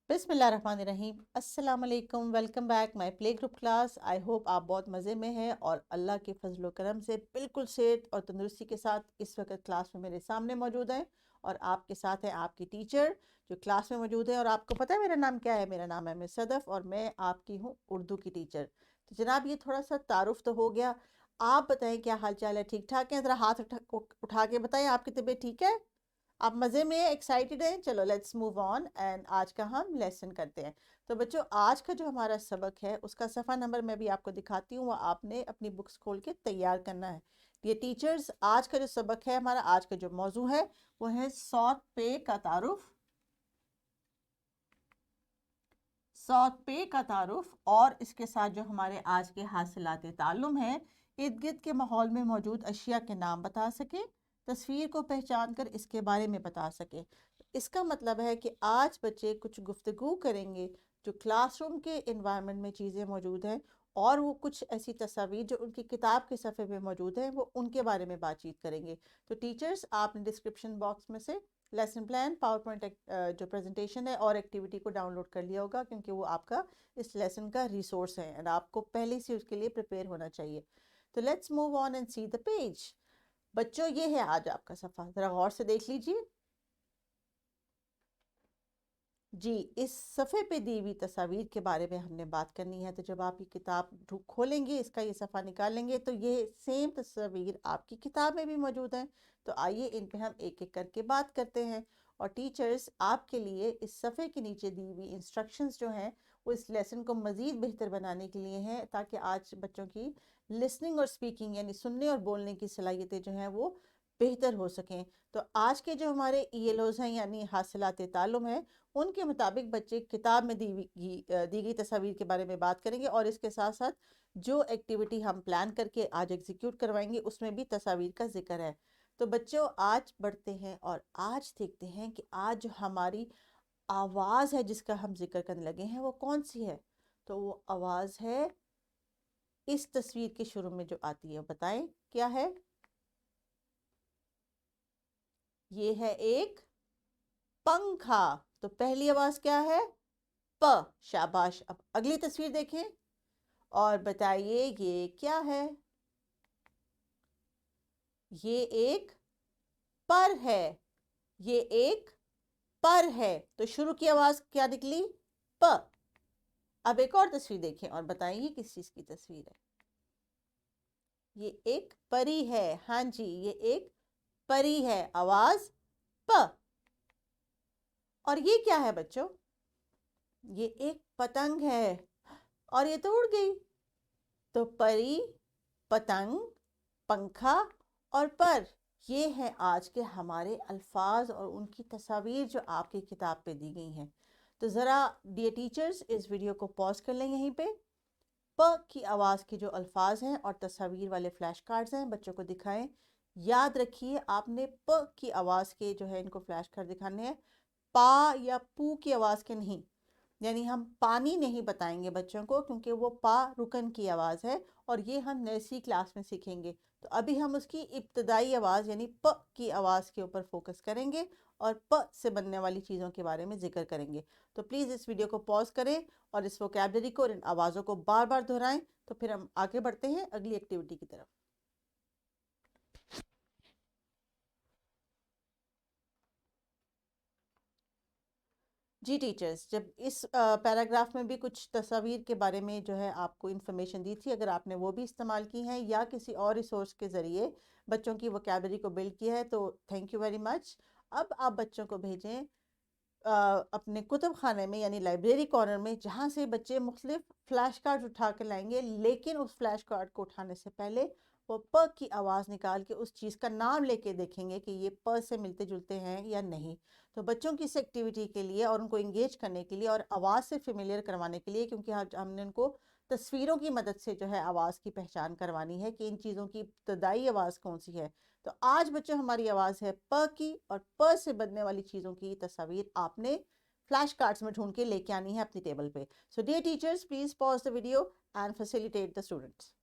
बिस्मिल्लाहिर्रहमानिर्रहीम। अस्सलाम वालेकुम, welcome back my play group class. I hope आप बहुत मज़े में हैं और अल्लाह के फजल व करम से बिल्कुल सेहत और तंदुरुस्ती के साथ इस वक्त क्लास में मेरे सामने मौजूद हैं और आपके साथ है आपकी टीचर जो क्लास में मौजूद है। और आपको पता है मेरा नाम क्या है? मेरा नाम है मिस सदफ़ और मैं आपकी हूँ उर्दू की टीचर। तो जनाब ये थोड़ा सा तारुफ तो हो गया, आप बताएं क्या हाल चाल है? ठीक ठाक हैं? ज़रा हाथ उठा के बताएं, आपकी तबीयत ठीक है? आप मज़े में एक्साइटेड हैं? चलो लेट्स मूव ऑन एंड आज का हम लेसन करते हैं। तो बच्चों आज का जो हमारा सबक है उसका सफ़ा नंबर मैं भी आपको दिखाती हूँ, वो आपने अपनी बुक्स खोल के तैयार करना है। ये टीचर्स आज का जो सबक है हमारा, आज का जो मौजू है वो है सौत पे का तारुफ। सौत पे का तारुफ और इसके साथ जो हमारे आज के हासिलात ताल्लुम हैं, इर्द गिर्द के माहौल में मौजूद अशिया के नाम बता सके, तस्वीर को पहचान कर इसके बारे में बता सके। इसका मतलब है कि आज बच्चे कुछ गुफ्तगू करेंगे जो क्लासरूम के इन्वायरमेंट में चीज़ें मौजूद हैं और वो कुछ ऐसी तस्वीर जो उनकी किताब के सफ़े में मौजूद हैं वो उनके बारे में बातचीत करेंगे। तो टीचर्स आपने डिस्क्रिप्शन बॉक्स में से लेसन प्लान, पावर पॉइंट जो प्रेजेंटेशन है और एक्टिविटी को डाउनलोड कर लिया होगा क्योंकि वो आपका इस लेसन का रिसोर्स है एंड आपको पहले से उसके लिए प्रिपेयर होना चाहिए। तो let's move on and see the page. बच्चों ये है आज आपका सफ़ा, ज़रा गौर से देख लीजिए जी। इस सफ़े पे दी हुई तस्वीर के बारे में हमने बात करनी है। तो जब आप ये किताब खोलेंगे, इसका ये सफ़ा निकालेंगे तो ये सेम तस्वीर आपकी किताब में भी मौजूद है। तो आइए इन पे हम एक एक करके बात करते हैं। और टीचर्स आपके लिए इस सफ़े के नीचे दी हुई इंस्ट्रक्शंस जो हैं वो इस लेसन को मज़ीद बेहतर बनाने के लिए हैं, ताकि आज बच्चों की लिसनिंग और स्पीकिंग यानी सुनने और बोलने की सलाहियतें जो हैं वो बेहतर हो सकें। तो आज के जो हमारे ELOs हैं यानी हासिलात ताल्लुम है, उनके मुताबिक बच्चे किताब में दी गई तस्वीर के बारे में बात करेंगे और इसके साथ साथ जो एक्टिविटी हम प्लान करके आज एग्जीक्यूट करवाएंगे उसमें भी तस्वीर का जिक्र है। तो बच्चों आज बढ़ते हैं और आज देखते हैं कि आज जो हमारी आवाज़ है जिसका हम जिक्र करने लगे हैं वो कौन सी है। तो वो आवाज़ है इस तस्वीर के शुरू में जो आती है, बताएं क्या है? ये है एक पंखा। तो पहली आवाज़ क्या है? प। शाबाश। अब अगली तस्वीर देखें और बताइए ये क्या है? ये एक पर है। ये एक पर है। तो शुरू की आवाज क्या निकली? प। अब एक और तस्वीर देखें और बताइए किस चीज की तस्वीर है? ये एक परी है। हाँ जी, ये एक परी है। आवाज प। और ये क्या है बच्चों? ये एक पतंग है और ये तो उड़ गई। तो परी, पतंग, पंखा और पर, ये हैं आज के हमारे अल्फाज और उनकी तस्वीर जो आपकी किताब पे दी गई हैं। तो ज़रा डियर टीचर्स इस वीडियो को पॉज कर लें यहीं पे। प की आवाज़ के जो अल्फाज हैं और तस्वीर वाले फ्लैश कार्ड्स हैं बच्चों को दिखाएं। याद रखिए आपने प की आवाज़ के जो है इनको फ्लैश कार्ड दिखाने हैं, पा या पू की आवाज़ के नहीं। यानी हम पानी नहीं बताएंगे बच्चों को क्योंकि वो पा रुकन की आवाज़ है और ये हम नर्सरी क्लास में सीखेंगे। तो अभी हम उसकी इब्तदाई आवाज़ यानी प की आवाज़ के ऊपर फोकस करेंगे और प से बनने वाली चीज़ों के बारे में जिक्र करेंगे। तो प्लीज़ इस वीडियो को पॉज करें और इस वोकैबलरी को और इन आवाज़ों को बार बार दोहराएं। तो फिर हम आगे बढ़ते हैं अगली एक्टिविटी की तरफ। जी टीचर्स, जब इस पैराग्राफ में भी कुछ तस्वीर के बारे में जो है आपको इन्फॉर्मेशन दी थी, अगर आपने वो भी इस्तेमाल की हैं या किसी और रिसोर्स के ज़रिए बच्चों की वोकैबलरी को बिल्ड किया है तो थैंक यू वेरी मच। अब आप बच्चों को भेजें अपने कुतुब खाने में यानी लाइब्रेरी कॉर्नर में, जहाँ से बच्चे मुख्तलिफ फ्लैश कार्ड उठा के लाएंगे, लेकिन उस फ्लैश कार्ड को उठाने से पहले वो प की आवाज़ निकाल के उस चीज़ का नाम लेके देखेंगे कि ये प से मिलते जुलते हैं या नहीं। तो बच्चों की इस एक्टिविटी के लिए और उनको इंगेज करने के लिए और आवाज़ से फेमिलियर करवाने के लिए, क्योंकि हमने उनको तस्वीरों की मदद से जो है आवाज़ की पहचान करवानी है कि इन चीज़ों की इब्तदाई आवाज़ कौन सी है। तो आज बच्चों हमारी आवाज़ है प की और प से बनने वाली चीज़ों की तस्वीर आपने फ्लैश कार्ड्स में ढूंढ के लेके आनी है अपनी टेबल पे। So dear teachers please pause the video and facilitate the students.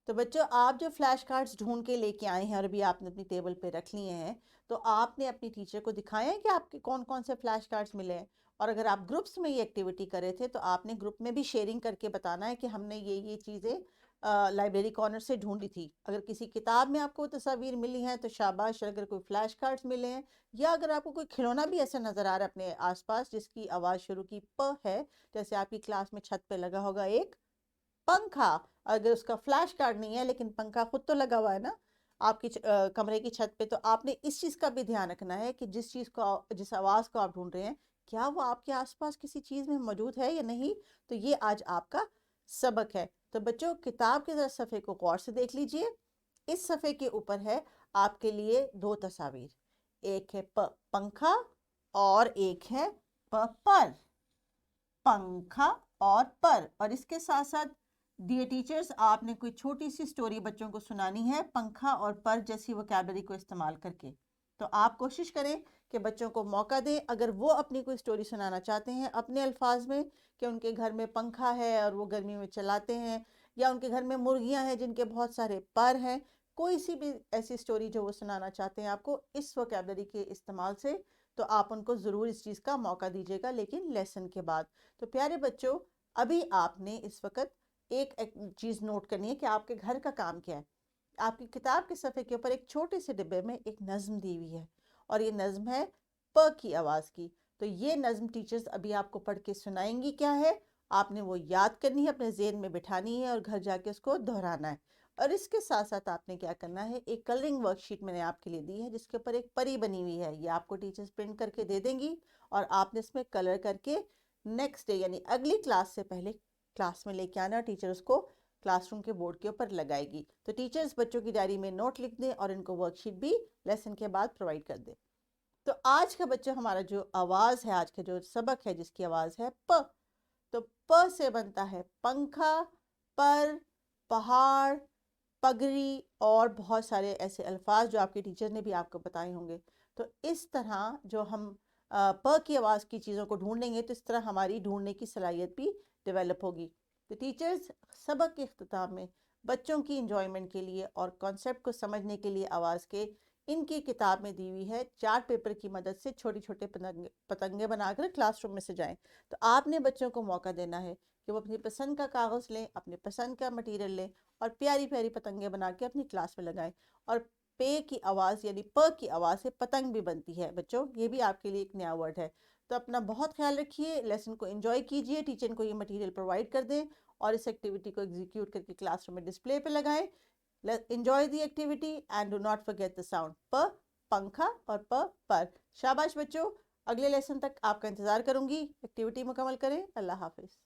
تو بچوں آپ جو فلیش کارڈز ڈھونڈ کے لے کے آئے ہیں اور ابھی آپ نے اپنی ٹیبل پہ رکھ لیے ہیں، تو آپ نے اپنی ٹیچر کو دکھایا ہے کہ آپ کے کون کون سے فلیش کارڈز ملے ہیں؟ اور اگر آپ گروپس میں یہ ایکٹیویٹی کر رہے تھے تو آپ نے گروپ میں بھی شیئرنگ کر کے بتانا ہے کہ ہم نے یہ چیزیں لائبریری کارنر سے ڈھونڈی تھی۔ اگر کسی کتاب میں آپ کو تصاویر ملی ہیں تو شاباش، اگر کوئی فلیش کارڈز ملے ہیں یا اگر آپ کو کوئی کھلونا بھی ایسا نظر آ رہا ہے اپنے آس پاس جس کی آواز شروع کی پ ہے، جیسے آپ کی کلاس میں چھت پہ لگا ہوگا ایک پنکھا، اگر اس کا فلیش کارڈ نہیں ہے لیکن پنکھا خود تو لگا ہوا ہے نا آپ کی کمرے کی چھت پہ، تو آپ نے اس چیز کا بھی دھیان رکھنا ہے کہ جس آواز کو آپ ڈھونڈ رہے ہیں کیا وہ آپ کے آس پاس کسی چیز میں موجود ہے یا نہیں۔ تو یہ آج آپ کا سبق ہے۔ تو بچوں کتاب کے صفحے کو غور سے دیکھ لیجئے۔ اس صفحے کے اوپر ہے آپ کے لیے 2 تصاویر، ایک ہے پنکھا اور ایک ہے پر، پنکھا اور پر۔ اور اس کے ساتھ ساتھ ڈیئر ٹیچرز آپ نے کوئی چھوٹی سی سٹوری بچوں کو سنانی ہے پنکھا اور پر جیسی وکیبلری کو استعمال کر کے۔ تو آپ کوشش کریں کہ بچوں کو موقع دیں، اگر وہ اپنی کوئی سٹوری سنانا چاہتے ہیں اپنے الفاظ میں کہ ان کے گھر میں پنکھا ہے اور وہ گرمی میں چلاتے ہیں، یا ان کے گھر میں مرغیاں ہیں جن کے بہت سارے پر ہیں، کوئی سی بھی ایسی سٹوری جو وہ سنانا چاہتے ہیں آپ کو اس وکیبلری کے استعمال سے، تو آپ ان کو ضرور اس چیز کا موقع دیجیے گا، لیکن لیسن کے بعد۔ تو پیارے بچوں ابھی آپ نے اس وقت ایک چیز نوٹ کرنی ہے کہ آپ کے گھر کا کام کیا ہے۔ آپ کی کتاب کے صفحے کے اوپر ایک چھوٹے سے ڈبے میں ایک نظم دی ہوئی ہے اور یہ نظم ہے پ کی آواز کی۔ تو یہ نظم ٹیچرز ابھی آپ کو پڑھ کے سنائیں گی، کیا ہے آپ نے وہ یاد کرنی ہے، اپنے ذہن میں بٹھانی ہے اور گھر جا کے اس کو دہرانا ہے۔ اور اس کے ساتھ ساتھ آپ نے کیا کرنا ہے، ایک کلرنگ ورک شیٹ میں نے آپ کے لیے دی ہے جس کے اوپر ایک پری بنی ہوئی ہے، یہ آپ کو ٹیچرز پرنٹ کر کے دے دیں گی اور آپ نے اس میں کلر کر کے نیکسٹ ڈے یعنی اگلی کلاس سے پہلے کلاس میں لے کے آنا، ٹیچر اس کو کلاس روم کے بورڈ کے اوپر لگائے گی۔ تو ٹیچرز بچوں کی ڈائری میں نوٹ لکھ دیں اور ان کو ورک شیٹ بھی لیسن کے بعد پرووائڈ کر دیں۔ تو آج کا بچوں ہمارا جو آواز ہے، آج کا جو سبق ہے جس کی آواز ہے پ، تو پ سے بنتا ہے پنکھا، پر، پہاڑ، پگڑی اور بہت سارے ایسے الفاظ جو آپ کے ٹیچر نے بھی آپ کو بتائے ہوں گے۔ تو اس طرح جو ہم پ کی آواز کی چیزوں کو ڈھونڈیں گے تو اس طرح ہماری ڈھونڈنے کی صلاحیت بھی ڈیولپ ہوگی۔ تو ٹیچرز سبق کے اختتام میں بچوں کی انجوائمنٹ کے لیے اور کانسیپٹ کو سمجھنے کے لیے آواز کے ان کی کتاب میں دی ہوئی ہے، چارٹ پیپر کی مدد سے چھوٹے چھوٹے پتنگے بنا کر کلاس روم میں سجائیں۔ تو آپ نے بچوں کو موقع دینا ہے کہ وہ اپنی پسند کا کاغذ لیں، اپنے پسند کا مٹیریل لیں اور پیاری پیاری پتنگیں بنا کے اپنی کلاس میں لگائیں۔ اور پے کی آواز یعنی پ کی آواز سے پتنگ بھی بنتی ہے بچوں، یہ بھی آپ کے لیے ایک نیا ورڈ ہے۔ تو اپنا بہت خیال رکھیے، لیسن کو انجوائے کیجئے، ٹیچر کو یہ مٹیریل پرووائڈ کر دیں اور اس ایکٹیویٹی کو ایگزیکیوٹ کر کے کلاس روم میں ڈسپلے پہ لگائیں۔ Enjoy the activity and do not forget the sound پ، پنکھا اور پر۔ شاباش بچوں، اگلے لیسن تک آپ کا انتظار کروں گی، ایکٹیویٹی مکمل کریں۔ اللہ حافظ۔